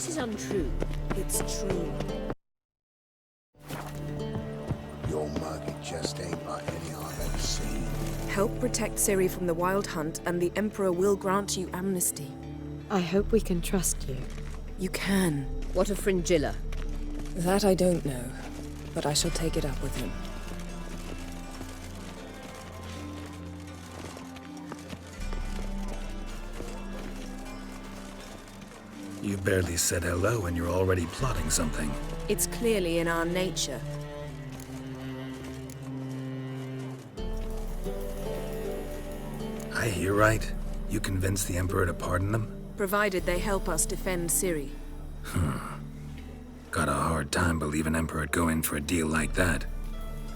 This is untrue. It's true. Your mug just ain't like any I've ever seen. Help protect Ciri from the Wild Hunt, and the Emperor will grant you amnesty. I hope we can trust you. You can. What of Fringilla? That I don't know, but I shall take it up with him. You barely said hello and you're already plotting something. It's clearly in our nature. I hear right? You convinced the Emperor to pardon them? Provided they help us defend Ciri. Got a hard time believing Emperor'd go in for a deal like that.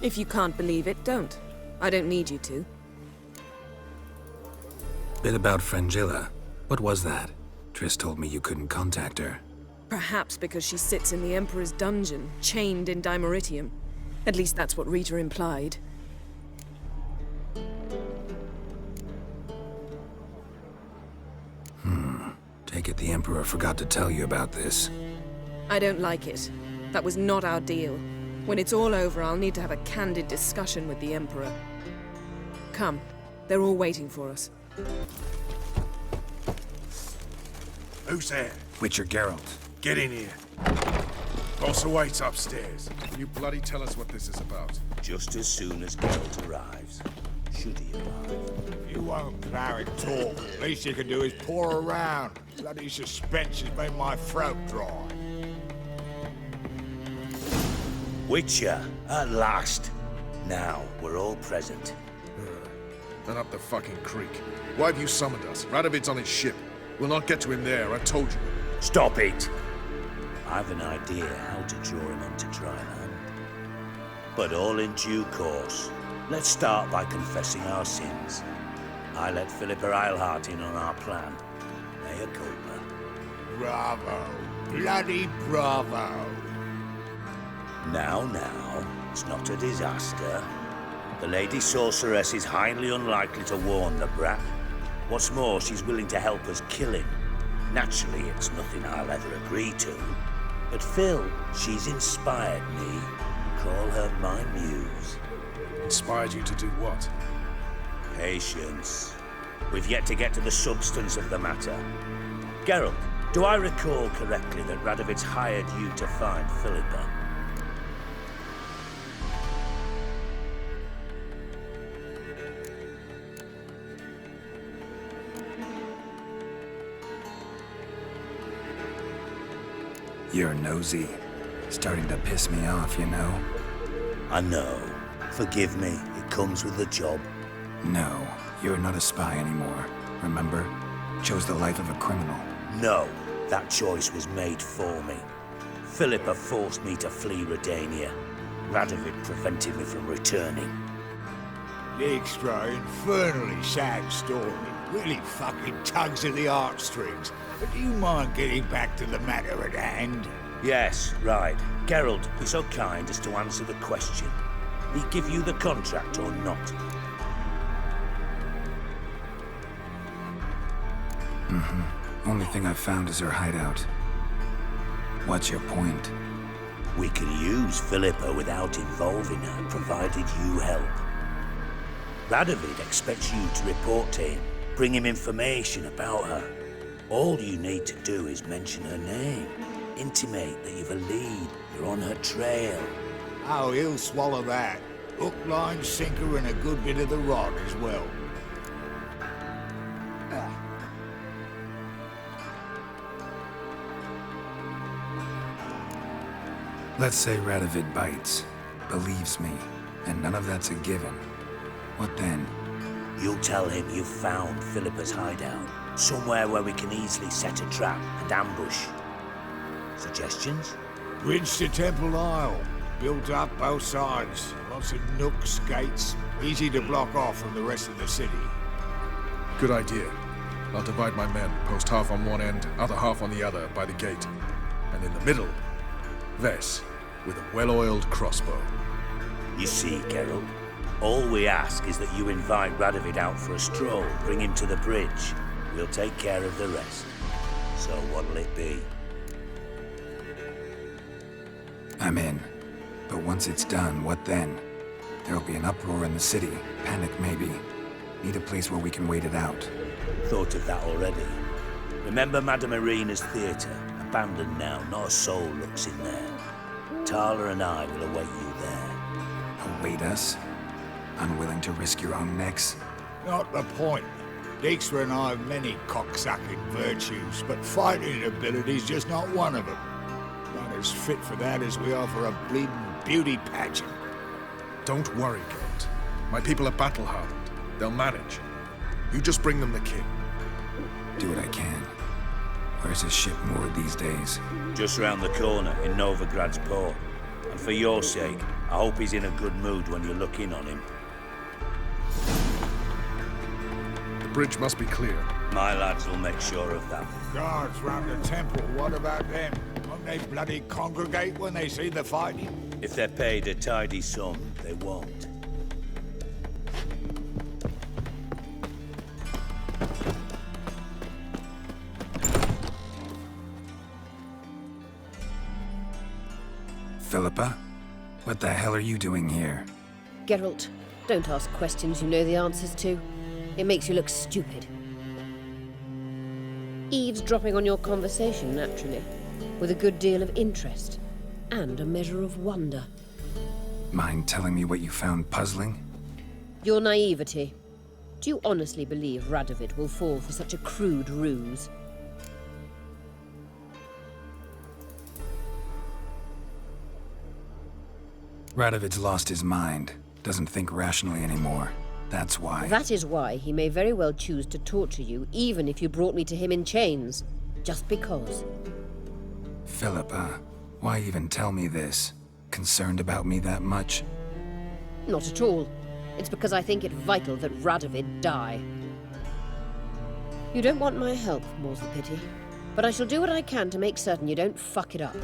If you can't believe it, don't. I don't need you to. Bit about Fringilla. What was that? Triss told me you couldn't contact her. Perhaps because she sits in the Emperor's dungeon, chained in Dimeritium. At least that's what Rita implied. Take it the Emperor forgot to tell you about this. I don't like it. That was not our deal. When it's all over, I'll need to have a candid discussion with the Emperor. Come. They're all waiting for us. Who's there? Witcher Geralt. Get in here. Boss awaits upstairs. Will you bloody tell us what this is about? Just as soon as Geralt arrives. Should he arrive? You won't plow and talk. Least you can do is pour around. Bloody suspense has made my throat dry. Witcher, at last. Now, we're all present. Then up the fucking creek. Why have you summoned us? Radovid's on his ship. We'll not get to him there, I told you. Stop it! I've an idea how to draw him onto dry land. But all in due course. Let's start by confessing our sins. I let Philippa Eilhart in on our plan. Mea culpa. Bravo. Bloody bravo. Now, it's not a disaster. The Lady Sorceress is highly unlikely to warn the brat. What's more, she's willing to help us kill him. Naturally, it's nothing I'll ever agree to. But Phil, she's inspired me. Call her my muse. Inspired you to do what? Patience. We've yet to get to the substance of the matter. Geralt, do I recall correctly that Radovid's hired you to find Philippa? You're nosy. Starting to piss me off, you know? I know. Forgive me, it comes with the job. No, you're not a spy anymore. Remember? Chose the life of a criminal. No, that choice was made for me. Philippa forced me to flee Redania. Radovid prevented me from returning. Dijkstra, infernally sad story. Really fucking tugs at the heartstrings. But do you mind getting back to the matter at hand? Yes, right. Geralt, be so kind as to answer the question. He give you the contract or not? Only thing I've found is her hideout. What's your point? We can use Philippa without involving her, provided you help. Radovid expects you to report to him, bring him information about her. All you need to do is mention her name. Intimate that you've a lead, you're on her trail. Oh, he'll swallow that. Hook, line, sinker, and a good bit of the rod as well. Let's say Radovid bites, believes me, and none of that's a given. What then? You'll tell him you've found Philippa's hideout, somewhere where we can easily set a trap and ambush. Suggestions? Bridge to Temple Isle. Built up both sides. Lots of nooks, gates. Easy to block off from the rest of the city. Good idea. I'll divide my men, post half on one end, other half on the other, by the gate. And in the middle, Ves, with a well-oiled crossbow. You see, Geralt, all we ask is that you invite Radovid out for a stroll, bring him to the bridge. We'll take care of the rest. So what'll it be? I'm in. But once it's done, what then? There'll be an uproar in the city. Panic, maybe. Need a place where we can wait it out. Thought of that already. Remember Madame Irina's theatre? Abandoned now, not a soul looks in there. Tala and I will await you there. Await us? Unwilling to risk your own necks? Not the point. Dijkstra and I have many cocksucking virtues, but fighting ability's just not one of them. Not as fit for that as we are for a bleeding beauty pageant. Don't worry, Geralt. My people are battle-hardened. They'll manage. You just bring them the king. Do what I can. Where's his ship moored these days? Just round the corner, in Novigrad's port. And for your sake, I hope he's in a good mood when you look in on him. The bridge must be clear. My lads will make sure of that. Guards round the temple, what about them? Won't they bloody congregate when they see the fighting? If they're paid a tidy sum, they won't. Philippa? What the hell are you doing here? Geralt, don't ask questions you know the answers to. It makes you look stupid. Eavesdropping on your conversation, naturally, with a good deal of interest and a measure of wonder. Mind telling me what you found puzzling? Your naivety. Do you honestly believe Radavoid will fall for such a crude ruse? Radovid's lost his mind. Doesn't think rationally anymore. That's why. That is why he may very well choose to torture you, even if you brought me to him in chains. Just because. Philippa, why even tell me this? Concerned about me that much? Not at all. It's because I think it vital that Radavoid die. You don't want my help, more's the pity. But I shall do what I can to make certain you don't fuck it up.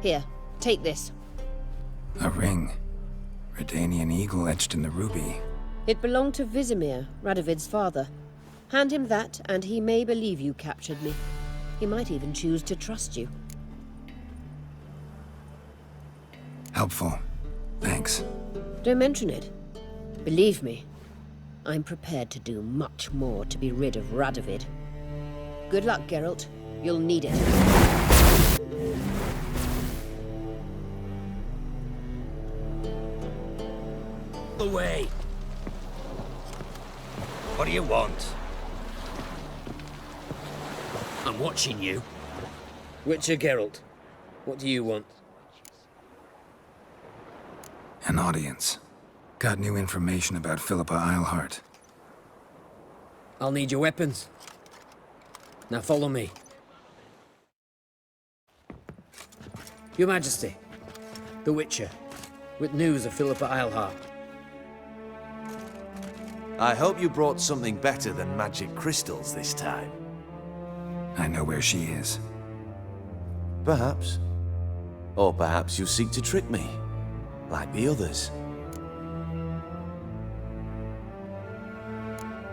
Here, take this. A ring. Redanian eagle etched in the ruby. It belonged to Vizimir, Radovid's father. Hand him that, and he may believe you captured me. He might even choose to trust you. Helpful. Thanks. Don't mention it. Believe me, I'm prepared to do much more to be rid of Radavoid. Good luck, Geralt. You'll need it. Away! What do you want? I'm watching you. Witcher Geralt, what do you want? An audience. Got new information about Philippa Eilhart. I'll need your weapons. Now follow me. Your Majesty, the Witcher, with news of Philippa Eilhart. I hope you brought something better than magic crystals this time. I know where she is. Perhaps. Or perhaps you seek to trick me, like the others.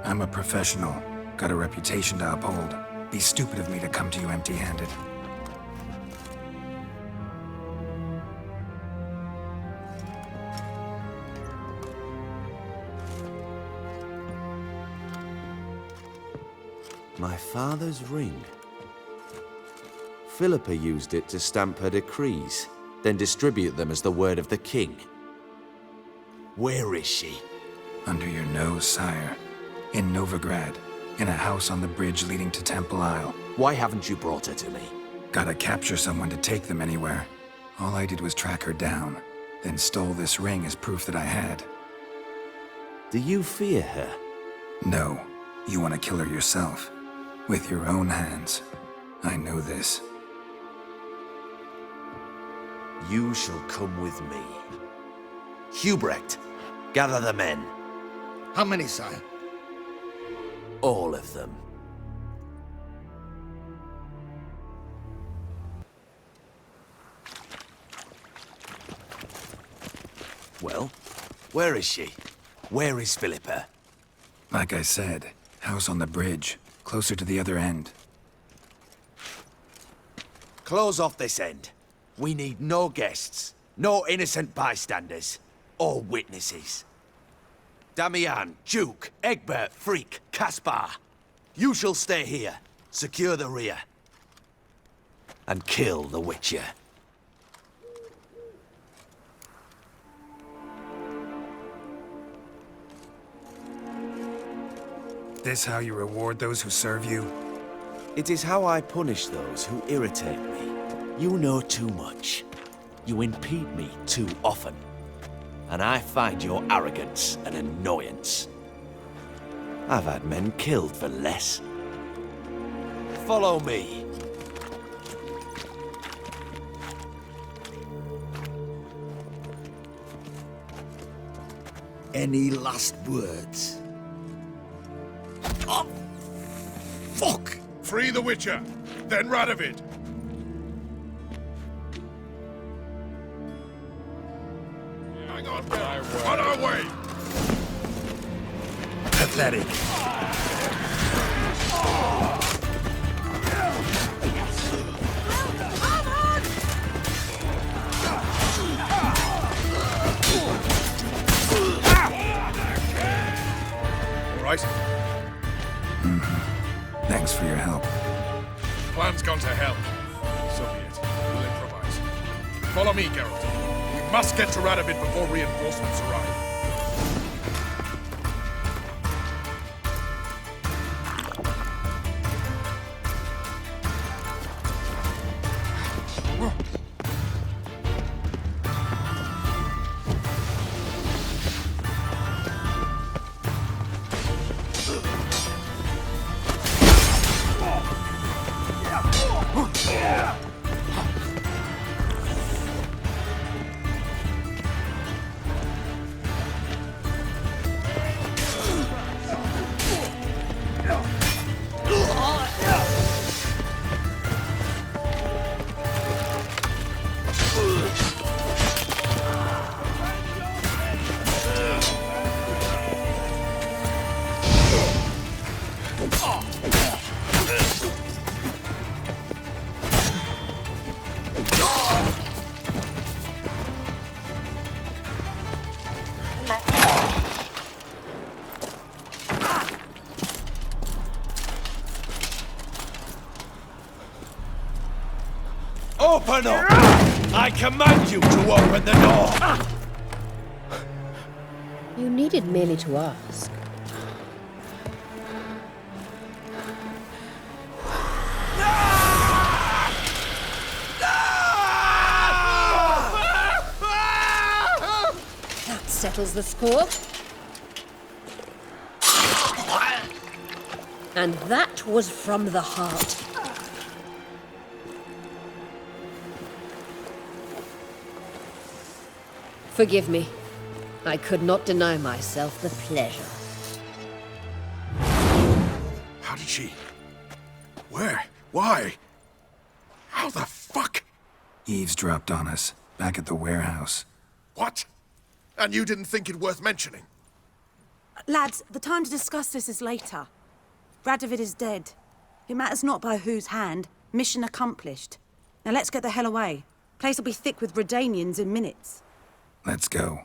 I'm a professional. Got a reputation to uphold. Be stupid of me to come to you empty-handed. My father's ring. Philippa used it to stamp her decrees, then distribute them as the word of the king. Where is she? Under your nose, sire. In Novigrad. In a house on the bridge leading to Temple Isle. Why haven't you brought her to me? Gotta capture someone to take them anywhere. All I did was track her down, then stole this ring as proof that I had. Do you fear her? No. You want to kill her yourself. With your own hands. I know this. You shall come with me. Hubrecht, gather the men. How many, sire? All of them. Well, where is she? Where is Philippa? Like I said, house on the bridge, closer to the other end. Close off this end. We need no guests, no innocent bystanders, or witnesses. Damian, Duke, Egbert, Freak, Caspar. You shall stay here, secure the rear, and kill the Witcher. This how you reward those who serve you? It is how I punish those who irritate me. You know too much. You impede me too often. And I find your arrogance an annoyance. I've had men killed for less. Follow me. Any last words? Oh, fuck! Free the Witcher, then Radavoid. Hang on, on our way! Pathetic. All right? Thanks for your help. Plan's gone to hell. So be it. We'll improvise. Follow me, Geralt. We must get to Radavoid before reinforcements arrive. Open up! I command you to open the door! You needed merely to ask. That settles the score. And that was from the heart. Forgive me. I could not deny myself the pleasure. How did she? Where? Why? How the fuck? Eavesdropped on us, back at the warehouse. What? And you didn't think it worth mentioning? Lads, the time to discuss this is later. Radavoid is dead. It matters not by whose hand. Mission accomplished. Now let's get the hell away. Place will be thick with Redanians in minutes. Let's go.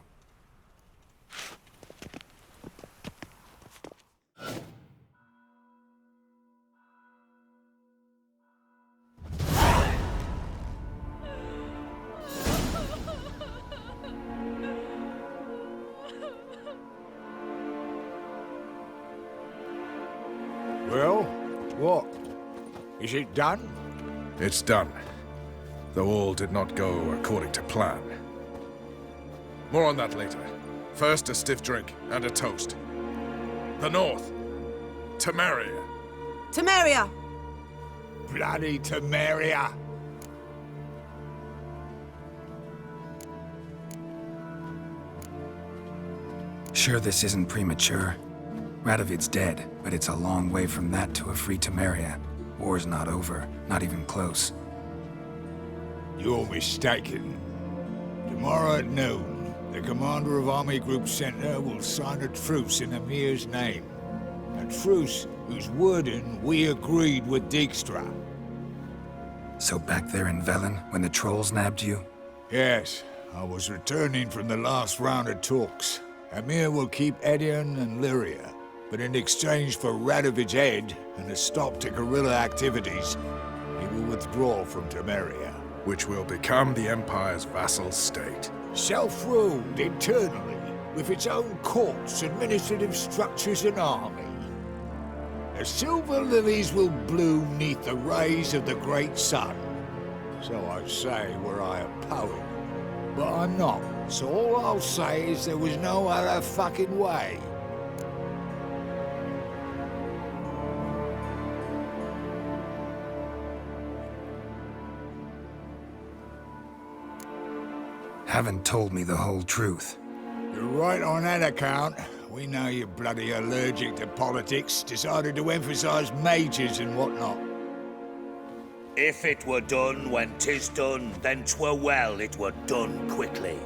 Well, what? Is it done? It's done. Though all did not go according to plan. More on that later. First, a stiff drink and a toast. The North. Temeria. Temeria! Bloody Temeria! Sure this isn't premature? Radovid's dead, but it's a long way from that to a free Temeria. War's not over, not even close. You're mistaken. Tomorrow at noon, the commander of Army Group Center will sign a truce in Emir's name. A truce whose wording we agreed with Dijkstra. So back there in Velen, when the trolls nabbed you? Yes, I was returning from the last round of talks. Emir will keep Edion and Lyria, but in exchange for Radovid's head and a stop to guerrilla activities, he will withdraw from Temeria. Which will become the Empire's vassal state. Self-ruled internally, with its own courts, administrative structures and army. The silver lilies will bloom neath the rays of the great sun. So I say were I a poet. But I'm not, so all I'll say is there was no other fucking way. Haven't told me the whole truth. You're right on that account. We know you're bloody allergic to politics, decided to emphasize majors and whatnot. If it were done when 'tis done, then 'twere well it were done quickly.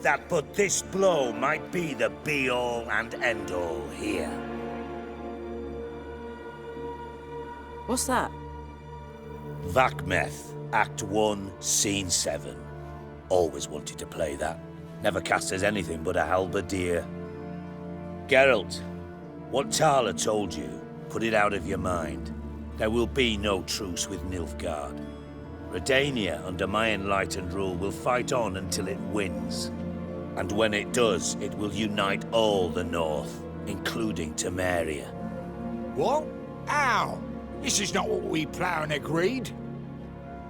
That but this blow might be the be-all and end-all here. What's that? Vakmeth, Act 1, Scene 7. Always wanted to play that. Never cast as anything but a halberdier. Geralt, what Tala told you, put it out of your mind. There will be no truce with Nilfgaard. Redania, under my enlightened rule, will fight on until it wins. And when it does, it will unite all the North, including Temeria. What? How? This is not what we planned and agreed.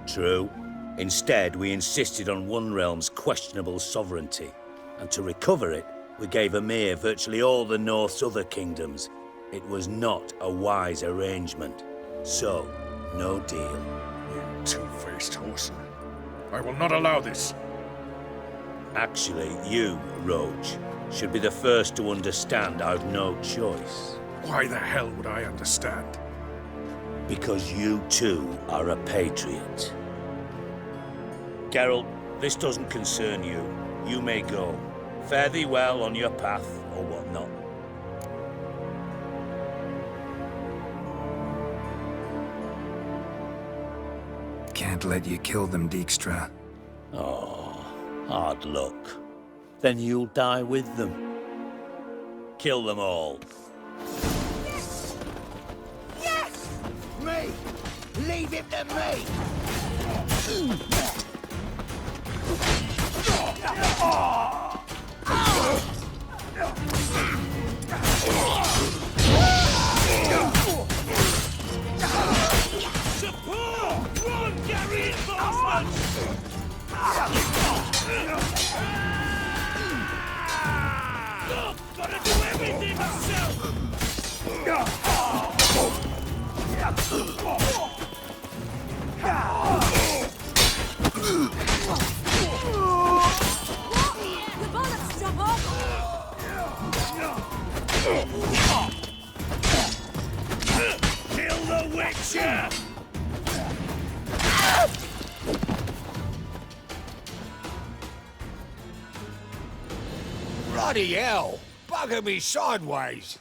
True. Instead, we insisted on one realm's questionable sovereignty, and to recover it, we gave Emir virtually all the North's other kingdoms. It was not a wise arrangement. So, no deal. You two-faced whoreson. I will not allow this. Actually, you, Roach, should be the first to understand I've no choice. Why the hell would I understand? Because you too are a patriot. Geralt, this doesn't concern you. You may go. Fare thee well on your path, or whatnot. Can't let you kill them, Dijkstra. Oh, hard luck. Then you'll die with them. Kill them all. Yes! Yes! Me! Leave him to me! Support! Run, Gary! Reinforcements! Look! Gotta do everything myself! The bullets jump off! Kill the Witcher! Bloody hell! Bugger me sideways!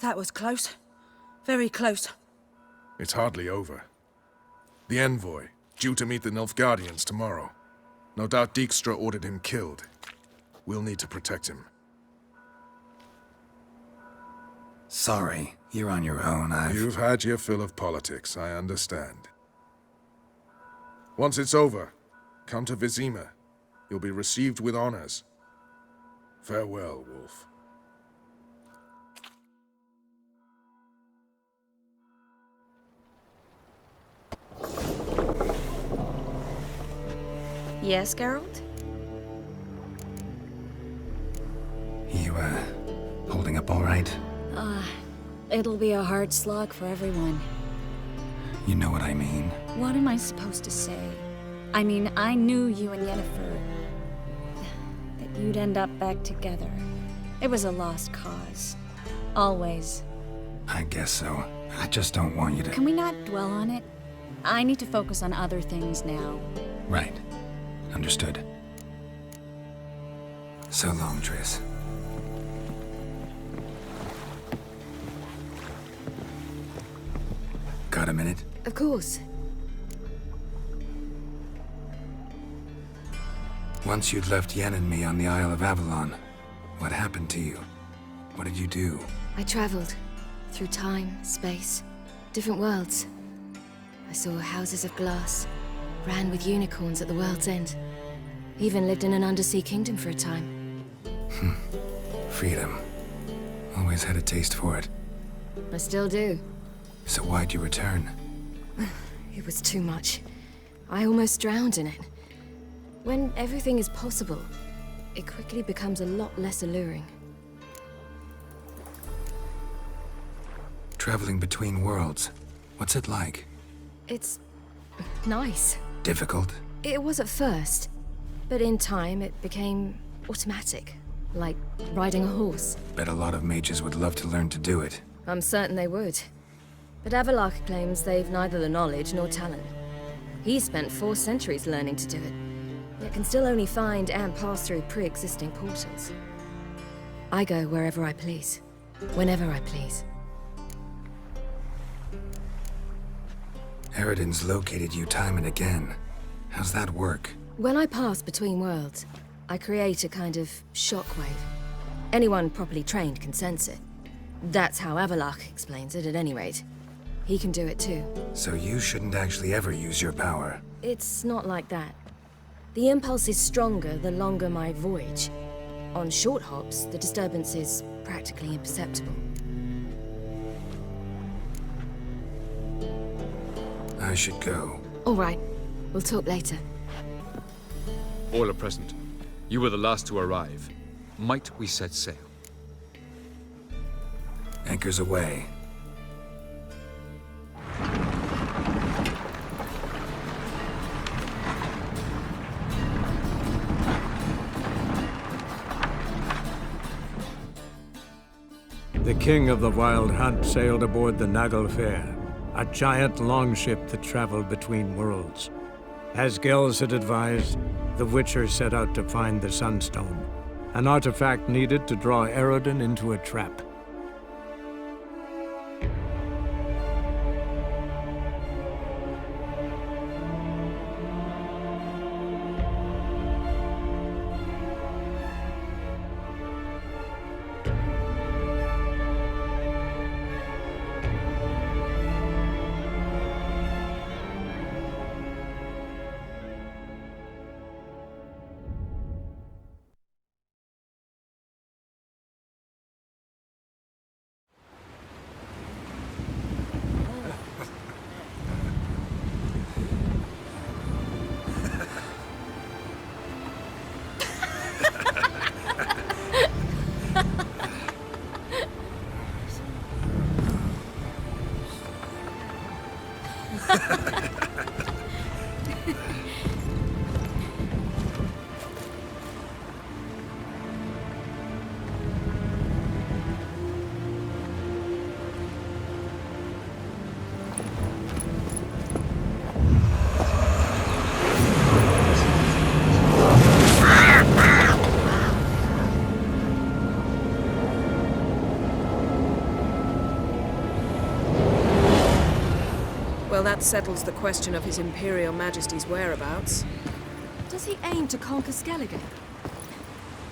That was close. Very close. It's hardly over. The envoy, due to meet the Nilfgaardians tomorrow. No doubt Dijkstra ordered him killed. We'll need to protect him. Sorry, you're on your own. You've had your fill of politics, I understand. Once it's over, come to Vizima. You'll be received with honors. Farewell, Wolf. Yes, Geralt? You, holding up all right? It'll be a hard slog for everyone. You know what I mean. What am I supposed to say? I mean, I knew you and Yennefer... that you'd end up back together. It was a lost cause. Always. I guess so. I just don't want you to... Can we not dwell on it? I need to focus on other things now. Right. Understood. So long, Triss. Got a minute? Of course. Once you'd left Yen and me on the Isle of Avalon, what happened to you? What did you do? I traveled through time, space, different worlds. I saw houses of glass, ran with unicorns at the world's end. Even lived in an undersea kingdom for a time. Freedom. Always had a taste for it. I still do. So why'd you return? It was too much. I almost drowned in it. When everything is possible, it quickly becomes a lot less alluring. Traveling between worlds. What's it like? It's nice. Difficult? It was at first, but in time it became automatic, like riding a horse. Bet a lot of mages would love to learn to do it. I'm certain they would. But Avallac'h claims they've neither the knowledge nor talent. He spent 4 centuries learning to do it, yet can still only find and pass through pre-existing portals. I go wherever I please, whenever I please. Eridan's located you time and again. How's that work? When I pass between worlds, I create a kind of shockwave. Anyone properly trained can sense it. That's how Avallac'h explains it, at any rate. He can do it too. So you shouldn't actually ever use your power. It's not like that. The impulse is stronger the longer my voyage. On short hops, the disturbance is practically imperceptible. I should go. All right. We'll talk later. All are present. You were the last to arrive. Might we set sail? Anchors away. The king of the Wild Hunt sailed aboard the Naglfar, a giant longship that traveled between worlds. As Gels had advised, the Witcher set out to find the Sunstone, an artifact needed to draw Eridan into a trap. Well, that settles the question of His Imperial Majesty's whereabouts. Does he aim to conquer Skellige?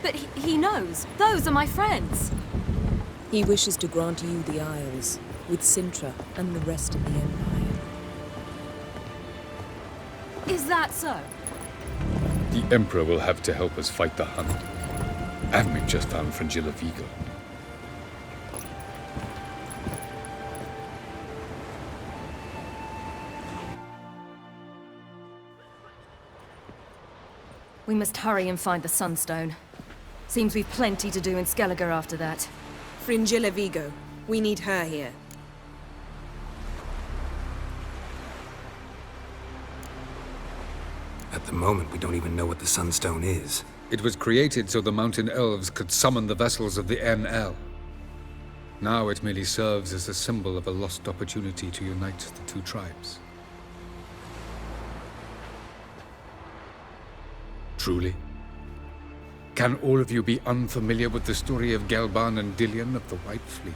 But he knows. Those are my friends. He wishes to grant you the Isles, with Sintra and the rest of the Empire. Is that so? The Emperor will have to help us fight the Hunt. And we've just found Fringilla Vigo. We must hurry and find the Sunstone. Seems we've plenty to do in Skellige after that. Fringilla Vigo. We need her here. At the moment, we don't even know what the Sunstone is. It was created so the Mountain Elves could summon the vessels of the NL. Now it merely serves as a symbol of a lost opportunity to unite the two tribes. Truly? Can all of you be unfamiliar with the story of Gelban and Dillion of the White Fleet?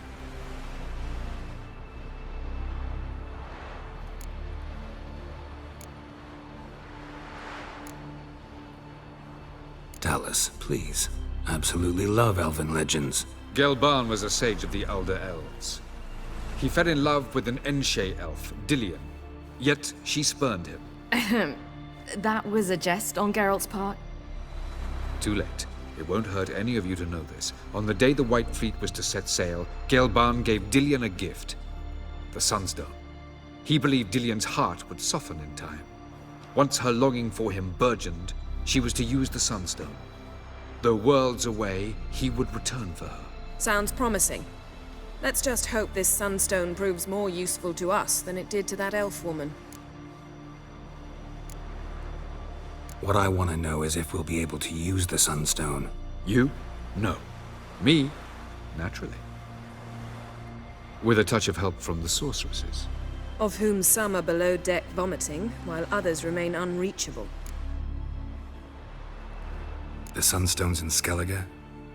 Tell us, please. Absolutely love elven legends. Gelban was a sage of the Elder Elves. He fell in love with an Enshe elf, Dillion. Yet she spurned him. That was a jest on Geralt's part? Too late. It won't hurt any of you to know this. On the day the White Fleet was to set sail, Gelban gave Dillion a gift. The Sunstone. He believed Dillion's heart would soften in time. Once her longing for him burgeoned, she was to use the Sunstone. Though worlds away, he would return for her. Sounds promising. Let's just hope this Sunstone proves more useful to us than it did to that elf woman. What I want to know is if we'll be able to use the Sunstone. You? No. Me? Naturally. With a touch of help from the sorceresses. Of whom some are below deck vomiting, while others remain unreachable. The Sunstone's in Skellige?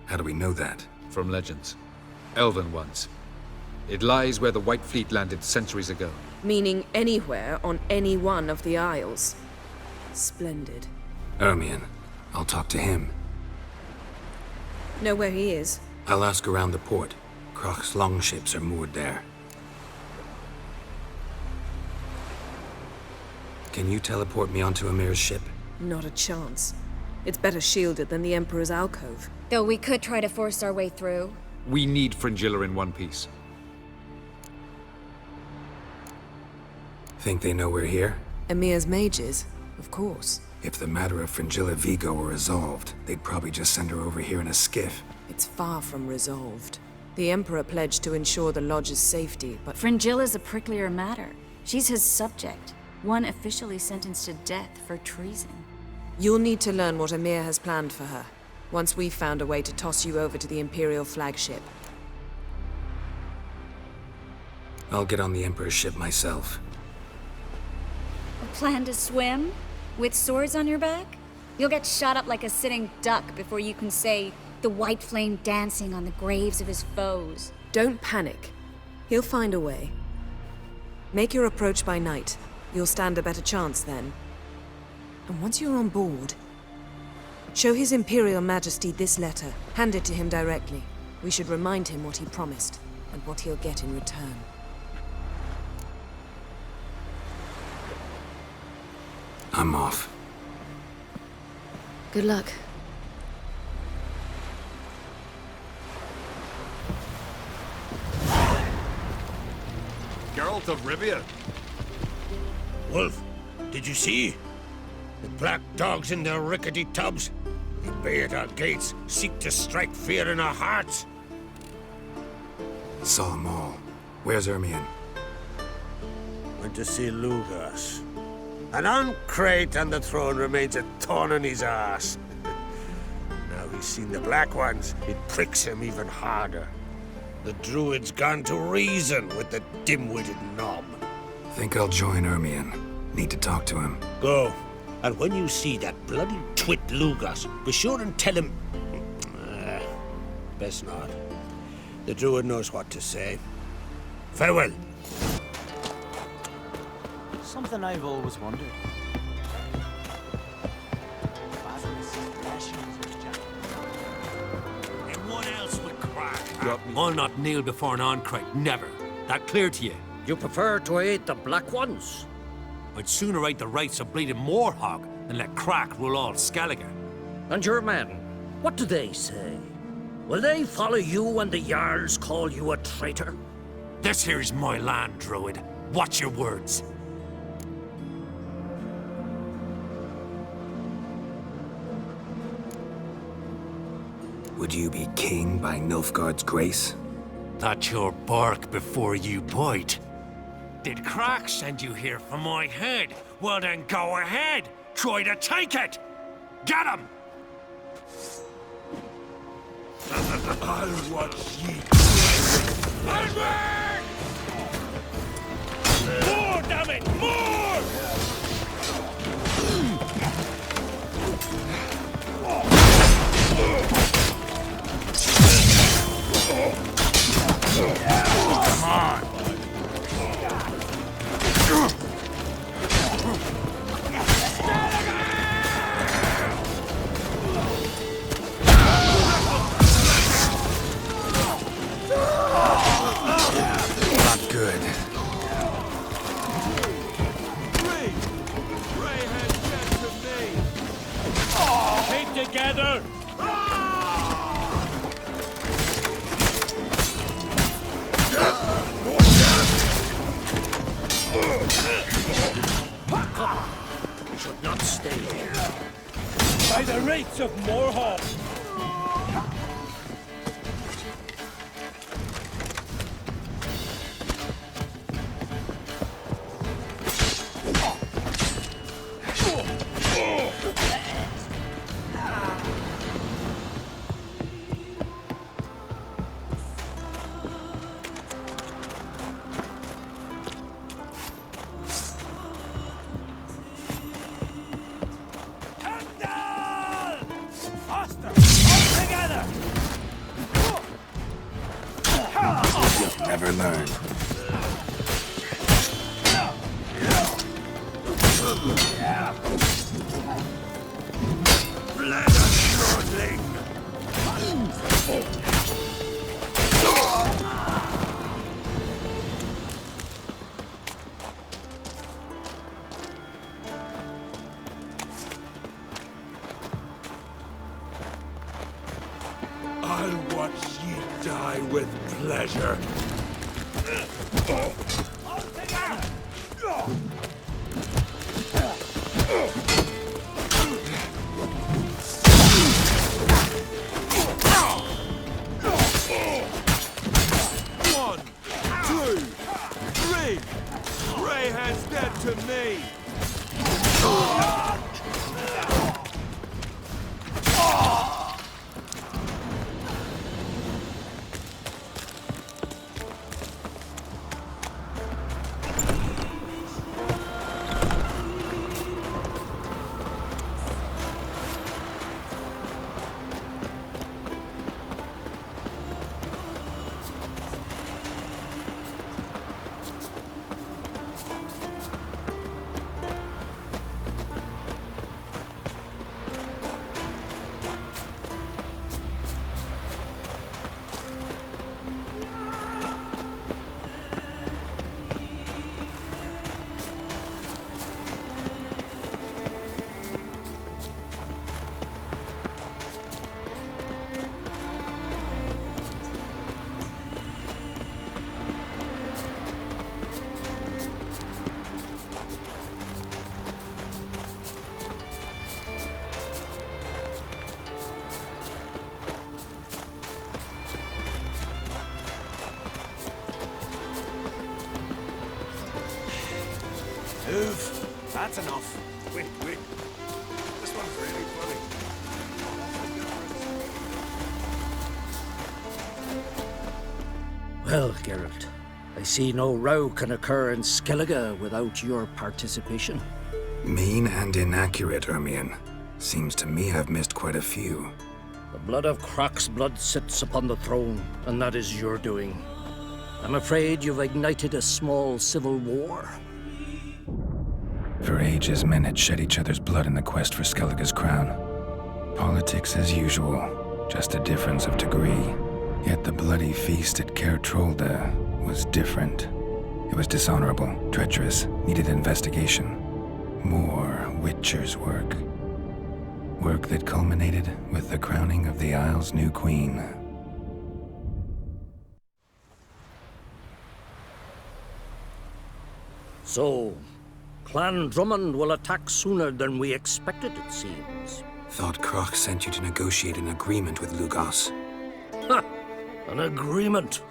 How do we know that? From legends. Elven ones. It lies where the White Fleet landed centuries ago. Meaning anywhere on any one of the Isles. Splendid. Ermion. I'll talk to him. Know where he is? I'll ask around the port. Croc's longships are moored there. Can you teleport me onto Amir's ship? Not a chance. It's better shielded than the Emperor's alcove. Though we could try to force our way through. We need Fringilla in one piece. Think they know we're here? Emir's mages, of course. If the matter of Fringilla Vigo were resolved, they'd probably just send her over here in a skiff. It's far from resolved. The Emperor pledged to ensure the Lodge's safety, but Fringilla's a pricklier matter. She's his subject, one officially sentenced to death for treason. You'll need to learn what Emir has planned for her, once we've found a way to toss you over to the Imperial flagship. I'll get on the Emperor's ship myself. A plan to swim? With swords on your back? You'll get shot up like a sitting duck before you can say, the white flame dancing on the graves of his foes. Don't panic. He'll find a way. Make your approach by night. You'll stand a better chance then. And once you're on board, show His Imperial Majesty this letter. Hand it to him directly. We should remind him what he promised, and what he'll get in return. I'm off. Good luck. Geralt of Rivia. Wolf, did you see? The black dogs in their rickety tubs. They bay at our gates, seek to strike fear in our hearts. Saw them all. Where's Ermion? Went to see Lugas. And on Crate on the throne remains a thorn in his ass. Now he's seen the Black Ones, it pricks him even harder. The Druid's gone to reason with the dim-witted knob. Think I'll join Ermion. Need to talk to him. Go. And when you see that bloody twit Lugas, be sure and tell him... best not. The Druid knows what to say. Farewell. Something I've always wondered. Anyone else would crack? I'll not kneel before an Oncrite, never. That clear to you? You prefer to aid the Black Ones? I'd sooner aid the rights of bleeding Moorhog than let Crack rule all Skellige. And your men, what do they say? Will they follow you when the Jarls call you a traitor? This here's my land, Druid. Watch your words. Would you be king by Nilfgaard's grace? That's your bark before you bite. Did Crack send you here for my head? Well then go ahead. Try to take it. Get him! I'll watch ye. More, damn it! More! Come on! should not stay here. By the rates of Morhaul! Never learn. I'll watch ye die with pleasure. One, two, three. Rayhead's dead to me. Move. That's enough. Wait. This one's really funny. Well, Geralt, I see no row can occur in Skellige without your participation. Mean and inaccurate, Ermion. Seems to me I've missed quite a few. The blood of Crach's blood sits upon the throne, and that is your doing. I'm afraid you've ignited a small civil war. For ages, men had shed each other's blood in the quest for Skellige's crown. Politics as usual, just a difference of degree. Yet the bloody feast at Caer Trolda was different. It was dishonorable, treacherous, needed investigation. More Witcher's work. Work that culminated with the crowning of the Isle's new queen. So, Clan Drummond will attack sooner than we expected, it seems. Thought Crach sent you to negotiate an agreement with Lugos. Ha! An agreement.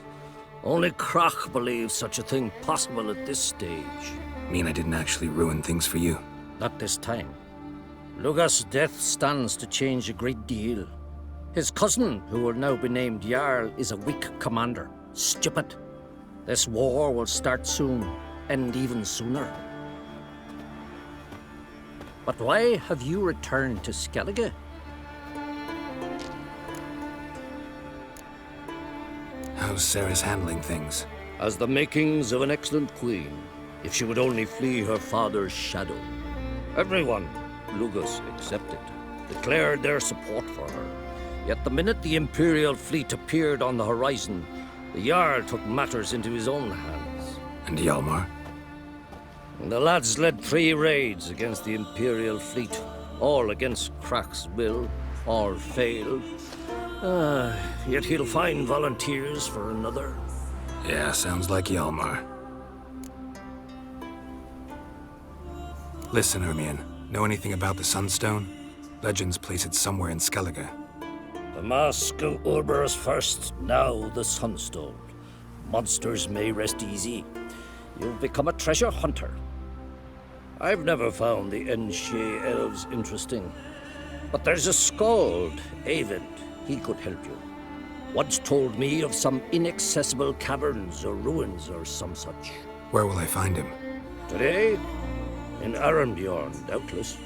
Only Crach believes such a thing possible at this stage. Mean I didn't actually ruin things for you? Not this time. Lugos' death stands to change a great deal. His cousin, who will now be named Jarl, is a weak commander. Stupid. This war will start soon, end even sooner. But why have you returned to Skellige? How's Sarah's handling things? As the makings of an excellent queen, if she would only flee her father's shadow. Everyone, Lugos excepted, declared their support for her. Yet the minute the Imperial fleet appeared on the horizon, the Jarl took matters into his own hands. And Hjalmar? The lads led 3 raids against the Imperial fleet, all against Crach's will, all failed. Yet he'll find volunteers for another. Yeah, sounds like Hjalmar. Listen, Ermion. Know anything about the Sunstone? Legends place it somewhere in Skellige. The mask of Urber's first, now the Sunstone. Monsters may rest easy. You've become a treasure hunter. I've never found the Enshe elves interesting. But there's a skald, Eyvind. He could help you. Once told me of some inaccessible caverns or ruins or some such. Where will I find him? Today? In Arendbjorn, doubtless.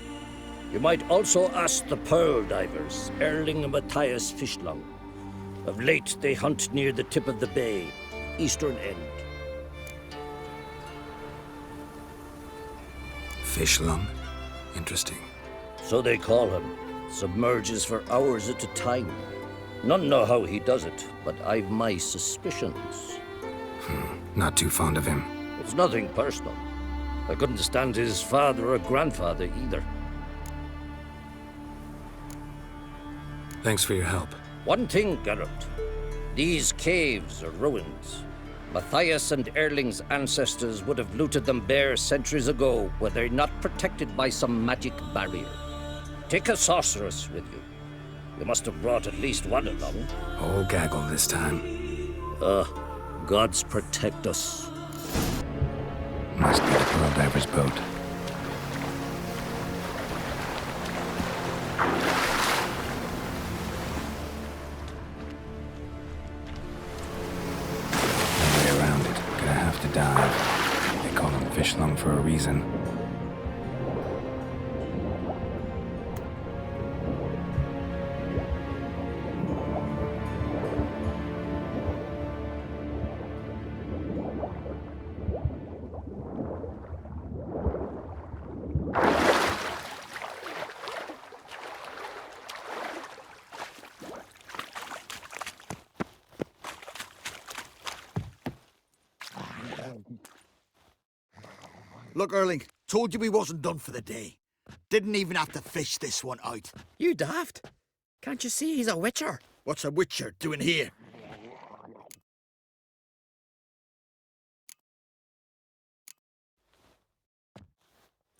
You might also ask the pearl divers, Erling and Matthias Fishlung. Of late, they hunt near the tip of the bay, eastern end. Fishlung? Interesting. So they call him. Submerges for hours at a time. None know how he does it, but I've my suspicions. Not too fond of him. It's nothing personal. I couldn't stand his father or grandfather either. Thanks for your help. One thing, Geralt. These caves are ruins. Matthias and Erling's ancestors would have looted them bare centuries ago were they not protected by some magic barrier. Take a sorceress with you. You must have brought at least one along. Whole gaggle this time. Gods protect us. Must be the pearl diver's boat. No way around it. Gonna have to dive. They call him Fishlung for a reason. Look, Erling, told you we wasn't done for the day. Didn't even have to fish this one out. You daft. Can't you see he's a witcher? What's a witcher doing here?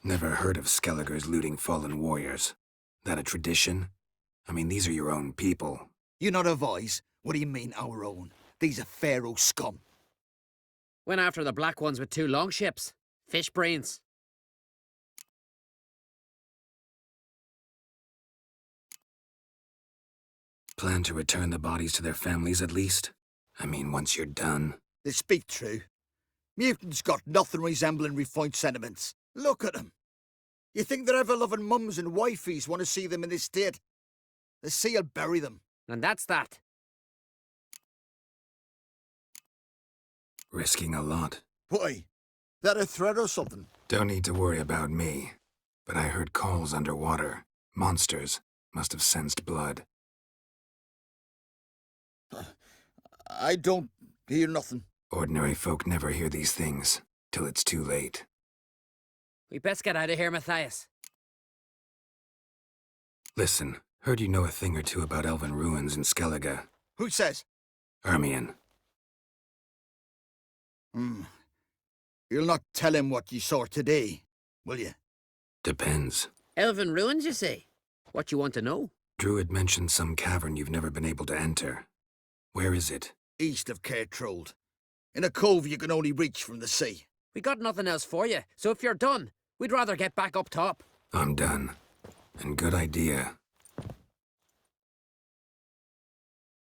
Never heard of Skelligers looting fallen warriors. That a tradition? I mean, these are your own people. You not advise? What do you mean, our own? These are Pharaoh scum. Went after the black ones with 2 longships. Fish brains. Plan to return the bodies to their families at least? I mean, once you're done. They speak true. Mutants got nothing resembling refined sentiments. Look at them. You think their ever-loving mums and wifeys want to see them in this state? The sea will bury them. And that's that. Risking a lot. Why? That a threat or something? Don't need to worry about me. But I heard calls underwater. Monsters must have sensed blood. I don't hear nothing. Ordinary folk never hear these things, till it's too late. We best get out of here, Matthias. Listen, heard you know a thing or two about elven ruins in Skellige. Who says? Ermion. You'll not tell him what you saw today, will you? Depends. Elven ruins, you say? What you want to know? Druid mentioned some cavern you've never been able to enter. Where is it? East of Cairtrold. In a cove you can only reach from the sea. We got nothing else for you, so if you're done, we'd rather get back up top. I'm done. And good idea.